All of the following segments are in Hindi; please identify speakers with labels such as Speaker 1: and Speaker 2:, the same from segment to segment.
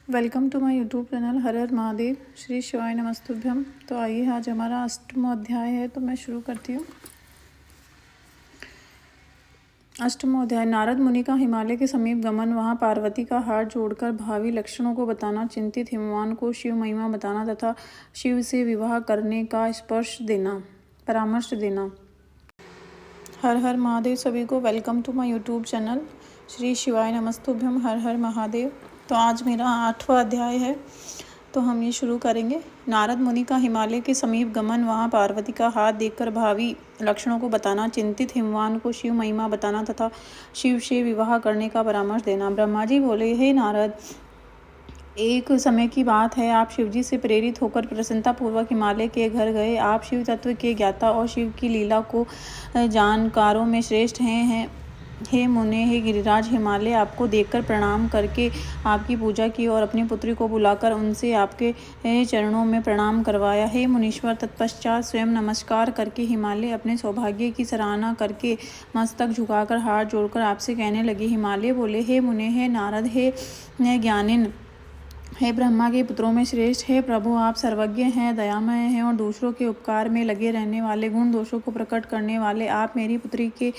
Speaker 1: Welcome to my YouTube channel Har Har Mahadev Shri शिवाय नमस्तुभ्यम। तो आइए, आज हमारा 8वां अध्याय है, तो मैं शुरू करती हूँ। 8वां अध्याय। नारद मुनि का हिमालय के समीप गमन, वहाँ पार्वती का हाथ जोड़कर भावी लक्षणों को बताना, चिंतित हिमवान को शिव महिमा बताना तथा शिव से विवाह करने का परामर्श देना। हर हर महादेव सभी को welcome to my YouTube channel Shri शिवाय नमस्तुभ्यम। हर हर महादेव। तो आज मेरा 8वां अध्याय है, तो हम ये शुरू करेंगे। नारद मुनि का हिमालय के समीप गमन, वहाँ पार्वती का हाथ देखकर भावी लक्षणों को बताना, चिंतित हिमवान को शिव महिमा बताना तथा शिव से विवाह करने का परामर्श देना। ब्रह्मा जी बोले, हे नारद, एक समय की बात है, आप शिवजी से प्रेरित होकर प्रसन्नतापूर्वक हिमालय के घर गए। आप शिव तत्व के ज्ञाता और शिव की लीला को जानकारों में श्रेष्ठ हैं। हे मुने, हे गिरिराज, हिमालय आपको देखकर प्रणाम करके आपकी पूजा की और अपनी पुत्री को बुलाकर उनसे आपके चरणों में प्रणाम करवाया। हे मुनीश्वर, तत्पश्चात स्वयं नमस्कार करके हिमालय अपने सौभाग्य की सराहना करके मस्तक झुकाकर हाथ जोड़कर आपसे कहने लगे। हिमालय बोले, हे मुने, हे नारद, हे ज्ञानिन, हे ब्रह्मा के पुत्रों में श्रेष्ठ, हे प्रभु, आप सर्वज्ञ हैं, दयामय हैं और दूसरों के उपकार में लगे रहने वाले, गुण दोषों को प्रकट करने वाले। आप मेरी पुत्री के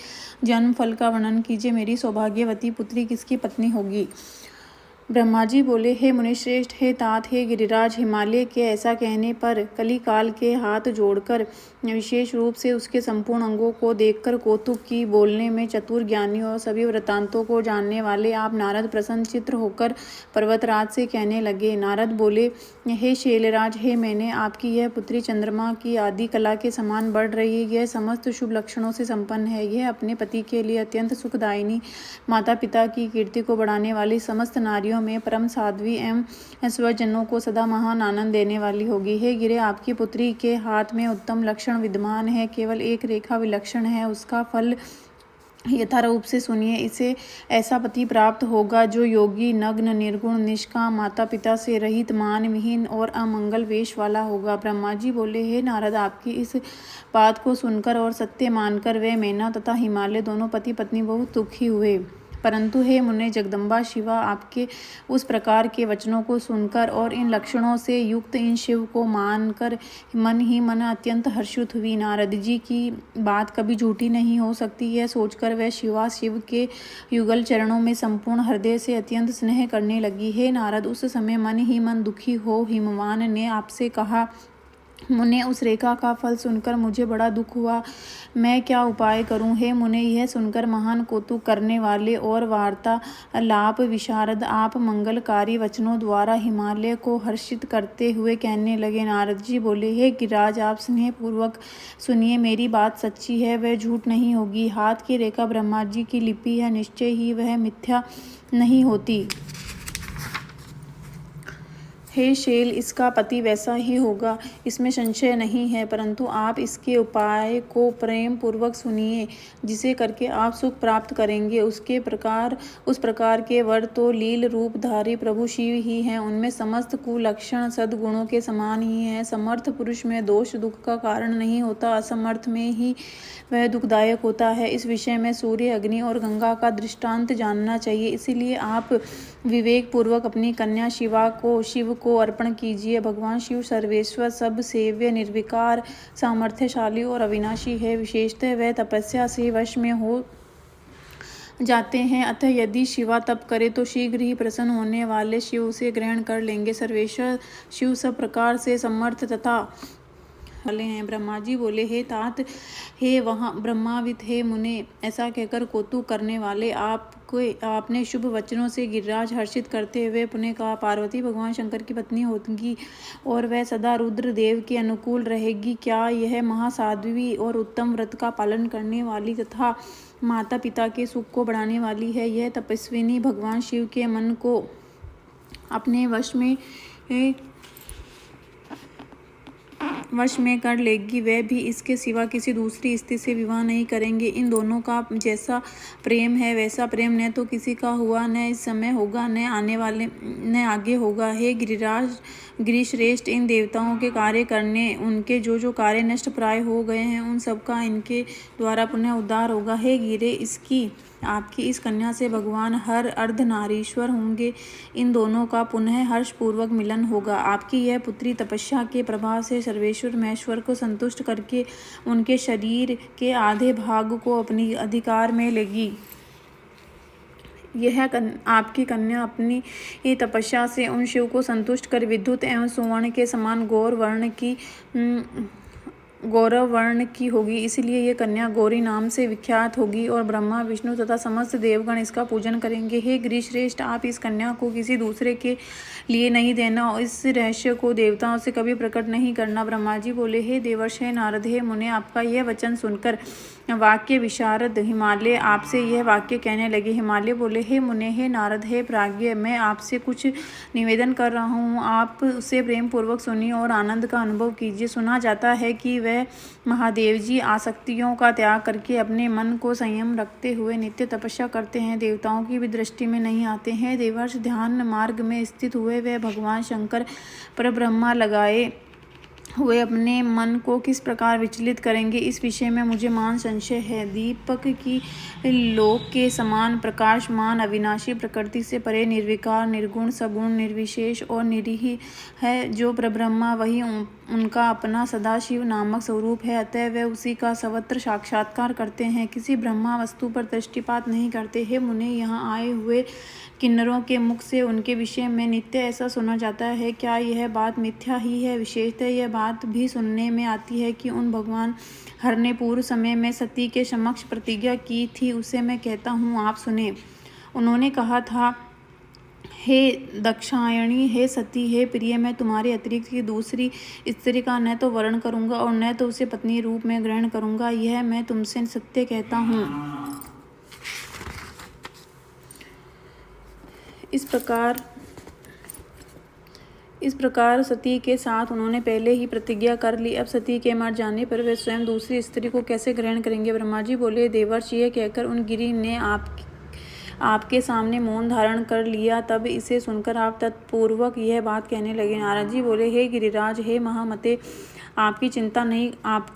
Speaker 1: जन्म फल का वर्णन कीजिए। मेरी सौभाग्यवती पुत्री किसकी पत्नी होगी? ब्रह्मा जी बोले, हे मुनिश्रेष्ठ, हे तात, हे गिरिराज, हिमालय के ऐसा कहने पर कलिकाल के हाथ जोड़कर विशेष रूप से उसके संपूर्ण अंगों को देखकर कौतुक की, बोलने में चतुर, ज्ञानी और सभी वृत्तांतों को जानने वाले आप नारद प्रसन्न चित्र होकर पर्वतराज से कहने लगे। नारद बोले, हे शैलराज, हे मैंने आपकी यह पुत्री चंद्रमा की आदि कला के समान बढ़ रही है। यह समस्त शुभ लक्षणों से संपन्न है। यह अपने पति के लिए अत्यंत सुखदायिनी, माता पिता की कीर्ति को बढ़ाने वाली, समस्त नारियों में परम साध्वी एवं स्वजनों को सदा महान आनंद देने वाली होगी। हे गिरे, आपकी पुत्री के हाथ में उत्तम लक्षण विद्यमान है। केवल एक रेखा विलक्षण है, उसका फल यथा रूप से सुनिए। इसे ऐसा पति प्राप्त होगा जो योगी, नग्न, निर्गुण, निष्काम, माता पिता से रहित, मान विहीन और अमंगल वेश वाला होगा। ब्रह्मा जी बोले, हे नारद, आपकी इस बात को सुनकर और सत्य मानकर वे मैना तथा हिमालय दोनों पति पत्नी बहुत दुखी हुए। परंतु हे मुने, जगदम्बा शिवा आपके उस प्रकार के वचनों को सुनकर और इन लक्षणों से युक्त इन शिव को मानकर मन ही मन अत्यंत हर्षित हुई। नारद जी की बात कभी झूठी नहीं हो सकती, यह सोचकर वह शिव के युगल चरणों में संपूर्ण हृदय से अत्यंत स्नेह करने लगी। हे नारद, उस समय मन ही मन दुखी हो हिमवान ने आपसे कहा, मुने, उस रेखा का फल सुनकर मुझे बड़ा दुख हुआ, मैं क्या उपाय करूं? हे मुने, यह सुनकर महान कौतुक करने वाले और वार्तालाप विशारद आप मंगलकारी वचनों द्वारा हिमालय को हर्षित करते हुए कहने लगे। नारद जी बोले, हे गिरिराज, आप स्नेह पूर्वक सुनिए, मेरी बात सच्ची है, वह झूठ नहीं होगी। हाथ की रेखा ब्रह्मा जी की लिपि है, निश्चय ही वह मिथ्या नहीं होती। हे शैल, इसका पति वैसा ही होगा, इसमें संशय नहीं है, परंतु आप इसके उपाय को प्रेम पूर्वक सुनिए, जिसे करके आप सुख प्राप्त करेंगे। उस प्रकार के वर तो लील रूपधारी प्रभु शिव ही हैं। उनमें समस्त कुलक्षण सद्गुणों के समान ही हैं। समर्थ पुरुष में दोष दुख का कारण नहीं होता, असमर्थ में ही वह दुखदायक होता है। इस विषय में सूर्य, अग्नि और गंगा का दृष्टांत जानना चाहिए। इसीलिए आप विवेक पूर्वक अपनी कन्या शिव को अर्पण कीजिए। भगवान शिव सर्वेश्वर, सब सेव्य, निर्विकार, सामर्थ्यशाली और अविनाशी है। विशेषतः वह तपस्या से वश में हो जाते हैं, अतः यदि शिवा तप करे तो शीघ्र ही प्रसन्न होने वाले शिव उसे ग्रहण कर लेंगे। सर्वेश्वर शिव सब प्रकार से समर्थ तथा वाले हैं। ब्रह्मा जी बोले, हे तात, हे वहाँ ब्रह्मावित, हे मुने, ऐसा कहकर कौतुक करने वाले आपने शुभ वचनों से गिरिराज हर्षित करते हुए पुनः कहा, पार्वती भगवान शंकर की पत्नी होगी और वह सदा रुद्र देव के अनुकूल रहेगी। क्या यह महासाध्वी और उत्तम व्रत का पालन करने वाली तथा माता पिता के सुख को बढ़ाने वाली है? यह तपस्विनी भगवान शिव के मन को अपने वश में कर लेगी। वह भी इसके सिवा किसी दूसरी स्त्री से विवाह नहीं करेंगे। इन दोनों का जैसा प्रेम है वैसा प्रेम न तो किसी का हुआ, न इस समय होगा, न आगे होगा। हे गिरिश्रेष्ठ, इन देवताओं के कार्य करने, उनके जो कार्य नष्ट प्राय हो गए हैं, उन सब का इनके द्वारा पुनः उद्धार होगा। हे गिरे, इसकी आपकी इस कन्या से भगवान हर अर्धनारीश्वर होंगे। इन दोनों का पुनः हर्षपूर्वक मिलन होगा। आपकी यह पुत्री तपस्या के प्रभाव से सर्वेश्वर महेश्वर को संतुष्ट करके उनके शरीर के आधे भाग को अपनी अधिकार में लेगी। यह आपकी कन्या अपनी तपस्या से उन शिव को संतुष्ट कर विद्युत एवं सुवर्ण के समान गौरव वर्ण की होगी। इसलिए ये कन्या गौरी नाम से विख्यात होगी और ब्रह्मा विष्णु तथा समस्त देवगण इसका पूजन करेंगे। हे गिरिश्रेष्ठ, आप इस कन्या को किसी दूसरे के लिए नहीं देना और इस रहस्य को देवताओं से कभी प्रकट नहीं करना। ब्रह्मा जी बोले, हे देवर्ष, हे नारद, हे मुने, आपका यह वचन सुनकर वाक्य विशारद हिमालय आपसे यह वाक्य कहने लगे। हिमालय बोले, हे मुने, हे नारद, हे प्राज्ञ, मैं आपसे कुछ निवेदन कर रहा हूँ, आप उसे प्रेम पूर्वक सुनिए और आनंद का अनुभव कीजिए। सुना जाता है कि वह महादेव जी आसक्तियों का त्याग करके अपने मन को संयम रखते हुए नित्य तपस्या करते हैं, देवताओं की भी दृष्टि में नहीं आते हैं। देवर्ष, ध्यान मार्ग में स्थित हुए वह भगवान शंकर पर ब्रह्मा लगाए हुए अपने मन को किस प्रकार विचलित करेंगे, इस विषय में मुझे मान संशय है। दीपक की लोक के समान प्रकाशमान अविनाशी, प्रकृति से परे, निर्विकार, निर्गुण, सगुण, निर्विशेष और निरीह है जो परब्रह्मा, वही उनका अपना सदाशिव नामक स्वरूप है। अतः वे उसी का सर्वत्र साक्षात्कार करते हैं, किसी ब्रह्मा वस्तु पर दृष्टिपात नहीं करते। हे मुने, यहाँ आए हुए किन्नरों के मुख से उनके विषय में नित्य ऐसा सुना जाता है। क्या यह बात मिथ्या ही है? विशेषतः यह बात भी सुनने में आती है कि उन भगवान हर ने पूर्व समय में सती के समक्ष प्रतिज्ञा की थी, उसे मैं कहता हूँ, आप सुने। उन्होंने कहा था, हे दक्षायणी, हे सती, हे प्रिय, मैं तुम्हारे अतिरिक्त की दूसरी स्त्री का न तो वर्ण करूँगा और न तो उसे पत्नी रूप में ग्रहण करूँगा। यह मैं तुमसे सत्य कहता हूँ। इस प्रकार सती के साथ उन्होंने पहले ही प्रतिज्ञा कर ली। अब सती के मर जाने पर वे स्वयं दूसरी स्त्री को कैसे ग्रहण करेंगे? ब्रह्मा जी बोले, देवर्षि, यह कहकर उन गिरि ने आपके सामने मौन धारण कर लिया। तब इसे सुनकर आप तत्पूर्वक यह बात कहने लगे। नारद जी बोले, हे गिरिराज, हे महामते, आपको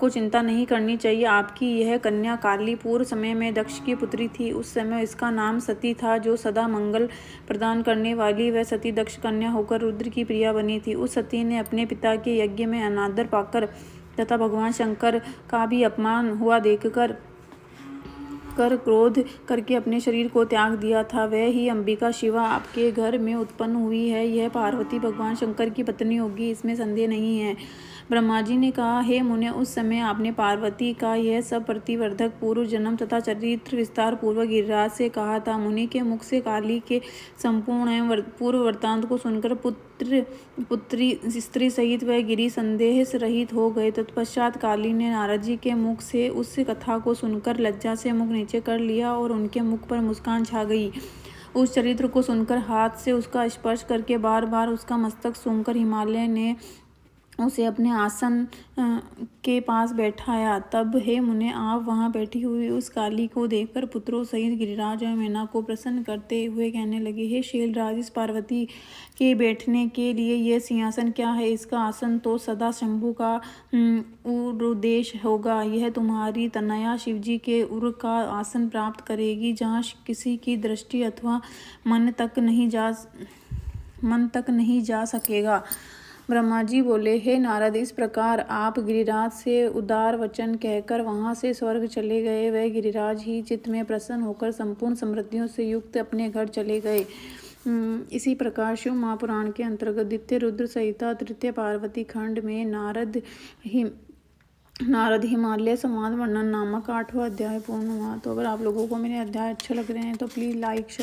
Speaker 1: चिंता नहीं करनी चाहिए। आपकी यह कन्या काली पूर्व समय में दक्ष की पुत्री थी। उस समय इसका नाम सती था, जो सदा मंगल प्रदान करने वाली वह सती दक्ष कन्या होकर रुद्र की प्रिया बनी थी। उस सती ने अपने पिता के यज्ञ में अनादर पाकर तथा भगवान शंकर का भी अपमान हुआ देखकर क्रोध करके अपने शरीर को त्याग दिया था। वह ही अंबिका शिवा आपके घर में उत्पन्न हुई है। यह पार्वती भगवान शंकर की पत्नी होगी, इसमें संदेह नहीं है। ब्रह्मा जी ने कहा, हे मुने, उस समय आपने पार्वती का यह सब प्रतिवर्धक पूर्व जन्म तथा चरित्र विस्तार पूर्वक गिरिराज से कहा था। मुनि के मुख से काली के संपूर्ण एवं पूर्व वृत्तांत को सुनकर पुत्री स्त्री सहित वह गिरि संदेह से रहित हो गए। तत्पश्चात काली ने नारद जी के मुख से उस कथा को सुनकर लज्जा से मुख नीचे कर लिया और उनके मुख पर मुस्कान छा गई। उस चरित्र को सुनकर हाथ से उसका स्पर्श करके बार बार उसका मस्तक सूंघकर हिमालय ने उसे अपने आसन के पास बैठाया। तब हे मुने, आप वहाँ बैठी हुई उस काली को देखकर पुत्रों सहित गिरिराज और मैना को प्रसन्न करते हुए कहने लगे, हे शैलराज, इस पार्वती के बैठने के लिए यह सिंहासन क्या है? इसका आसन तो सदा शंभु का उरुदेश होगा। यह तुम्हारी तनया शिवजी के उर का आसन प्राप्त करेगी, जहाँ किसी की दृष्टि अथवा मन तक नहीं जा सकेगा। ब्रह्मा जी बोले, हे नारद, इस प्रकार आप गिरिराज से उदार वचन कहकर वहाँ से स्वर्ग चले गए। वह गिरिराज ही चित्त में प्रसन्न होकर संपूर्ण समृद्धियों से युक्त अपने घर चले गए। इसी प्रकार शिव महापुराण के अंतर्गत द्वितीय रुद्र संहिता तृतीय पार्वती खंड में नारद हिमालय संवाद वर्णन नामक 8वां अध्याय पूर्ण हुआ। तो अगर आप लोगों को मेरे अध्याय अच्छे लग रहे हैं तो प्लीज़ लाइक शेयर